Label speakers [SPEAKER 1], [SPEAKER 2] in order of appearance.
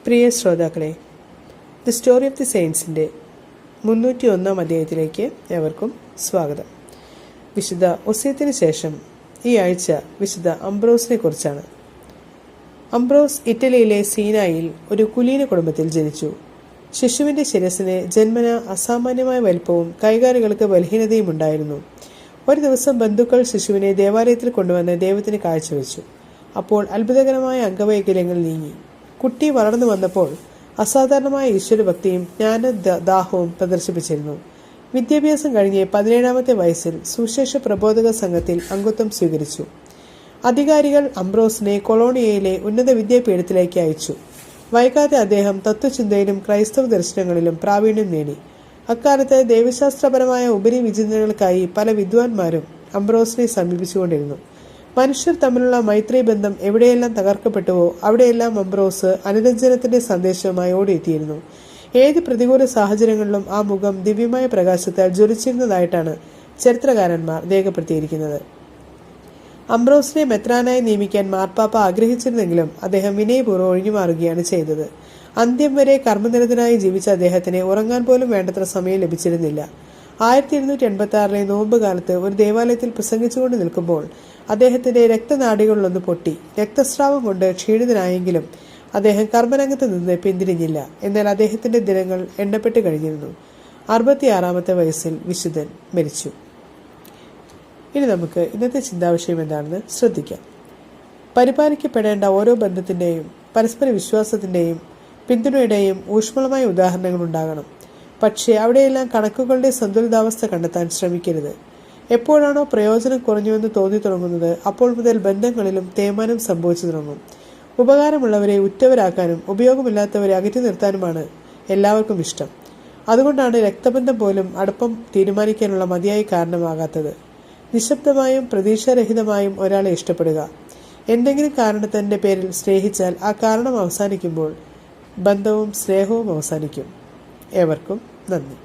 [SPEAKER 1] പ്രിയ ശ്രോതാക്കളെ, the story of the സെയിൻസിൻ്റെ 301 അധ്യായത്തിലേക്ക് ഏവർക്കും സ്വാഗതം. വിശുദ്ധ ഒസ്യത്തിന് ശേഷം ഈ ആഴ്ച വിശുദ്ധ അംബ്രോസിനെ കുറിച്ചാണ്. അംബ്രോസ് ഇറ്റലിയിലെ സീനായിൽ ഒരു കുലീന കുടുംബത്തിൽ ജനിച്ചു. ശിശുവിൻ്റെ ശിരസിന് ജന്മന അസാമാന്യമായ വലിപ്പവും കൈകാലുകൾക്ക് ബലഹീനതയും ഉണ്ടായിരുന്നു. ഒരു ദിവസം ബന്ധുക്കൾ ശിശുവിനെ ദേവാലയത്തിൽ കൊണ്ടുവന്ന് ദൈവത്തിന് കാഴ്ചവെച്ചു. അപ്പോൾ അത്ഭുതകരമായ അംഗവൈകല്യങ്ങൾ നീങ്ങി. കുട്ടി വളർന്നു വന്നപ്പോൾ അസാധാരണമായ ഈശ്വരഭക്തിയും ജ്ഞാനദാഹവും പ്രദർശിപ്പിച്ചിരുന്നു. വിദ്യാഭ്യാസം കഴിഞ്ഞ് 17-ാമത്തെ വയസ്സിൽ സുശേഷ പ്രബോധക സംഘത്തിൽ അംഗത്വം സ്വീകരിച്ചു. അധികാരികൾ അംബ്രോസിനെ കൊളോണിയയിലെ ഉന്നത വിദ്യാപീഠത്തിലേക്ക് അയച്ചു. വൈകാതെ അദ്ദേഹം തത്വചിന്തയിലും ക്രൈസ്തവ ദർശനങ്ങളിലും പ്രാവീണ്യം നേടി. അക്കാലത്ത് ദൈവശാസ്ത്രപരമായ ഉപരിവിചിന്തനങ്ങൾക്കായി പല വിദ്വാൻമാരും അംബ്രോസിനെ സമീപിച്ചുകൊണ്ടിരുന്നു. മനുഷ്യർ തമ്മിലുള്ള മൈത്രി ബന്ധം എവിടെയെല്ലാം തകർക്കപ്പെട്ടുവോ അവിടെയെല്ലാം അംബ്രോസ് അനുരഞ്ജനത്തിന്റെ സന്ദേശവുമായി ഓടിയെത്തിയിരുന്നു. ഏത് പ്രതികൂല സാഹചര്യങ്ങളിലും ആ മുഖം ദിവ്യമായ പ്രകാശത്താൽ ജ്വലിച്ചിരുന്നതായിട്ടാണ് ചരിത്രകാരന്മാർ രേഖപ്പെടുത്തിയിരിക്കുന്നത്. അംബ്രോസിനെ മെത്രാനായി നിയമിക്കാൻ മാർപ്പാപ്പ ആഗ്രഹിച്ചിരുന്നെങ്കിലും അദ്ദേഹം വിനയപൂർവ്വം ഒഴിഞ്ഞുമാറുകയാണ് ചെയ്തത്. അന്ത്യം വരെ കർമ്മനിരതനായി ജീവിച്ച അദ്ദേഹത്തിന് ഉറങ്ങാൻ പോലും വേണ്ടത്ര സമയം ലഭിച്ചിരുന്നില്ല. 1786 നോമ്പ് കാലത്ത് ഒരു ദേവാലയത്തിൽ പ്രസംഗിച്ചുകൊണ്ട് നിൽക്കുമ്പോൾ അദ്ദേഹത്തിന്റെ രക്തനാടികളിലൊന്ന് പൊട്ടി. രക്തസ്രാവം കൊണ്ട് ക്ഷീണിതനായെങ്കിലും അദ്ദേഹം കർമ്മരംഗത്ത് നിന്ന് പിന്തിരിഞ്ഞില്ല. എന്നാൽ അദ്ദേഹത്തിന്റെ ദിനങ്ങൾ എണ്ണപ്പെട്ട് കഴിഞ്ഞിരുന്നു. 66-ാമത്തെ വയസ്സിൽ വിശുദ്ധൻ മരിച്ചു. ഇനി നമുക്ക് ഇന്നത്തെ ചിന്താവിഷയം എന്താണെന്ന് ശ്രദ്ധിക്കാം. പരിപാലിക്കപ്പെടേണ്ട ഓരോ ബന്ധത്തിന്റെയും പരസ്പര വിശ്വാസത്തിന്റെയും പിന്തുണയുടെയും ഊഷ്മളമായ ഉദാഹരണങ്ങൾ ഉണ്ടാകണം. പക്ഷേ അവിടെയെല്ലാം കണക്കുകളുടെ സന്തുലിതാവസ്ഥ കണ്ടെത്താൻ ശ്രമിക്കരുത്. എപ്പോഴാണോ പ്രയോജനം കുറഞ്ഞുവെന്ന് തോന്നി തുടങ്ങുന്നത് അപ്പോൾ മുതൽ ബന്ധങ്ങളിലും തേയ്മാനം സംഭവിച്ചു തുടങ്ങും. ഉപകാരമുള്ളവരെ ഉറ്റവരാക്കാനും ഉപയോഗമില്ലാത്തവരെ അകറ്റി നിർത്താനുമാണ് എല്ലാവർക്കും ഇഷ്ടം. അതുകൊണ്ടാണ് രക്തബന്ധം പോലും അടുപ്പം തീരുമാനിക്കാനുള്ള മതിയായ കാരണമാകാത്തത്. നിശബ്ദമായും പ്രതീക്ഷാരഹിതമായും ഒരാളെ ഇഷ്ടപ്പെടുക. എന്തെങ്കിലും കാരണത്തിന്റെ പേരിൽ സ്നേഹിച്ചാൽ ആ കാരണം അവസാനിക്കുമ്പോൾ ബന്ധവും സ്നേഹവും അവസാനിക്കും. ഏവർക്കും നന്ദി.